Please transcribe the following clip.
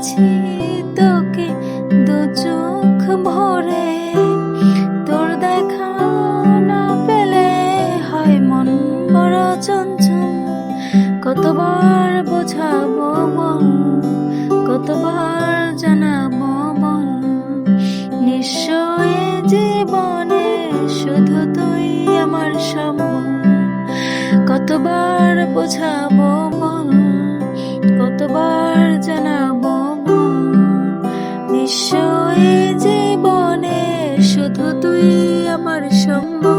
পেয়েছি তোকে দু চোখ ভরে, তোর দেখা না পেলে হয় মন বড় চঞ্চল। কতবার বোঝাবো বল, কতবার জানাবো বল, নিশ্চয় জীবনে শুধু তুই আমার সম্বল। কতবার বোঝাবো বল, কতবার জানাবো বল, নিশ্চয় জীবনে শুধু তুই আমার সম্বল।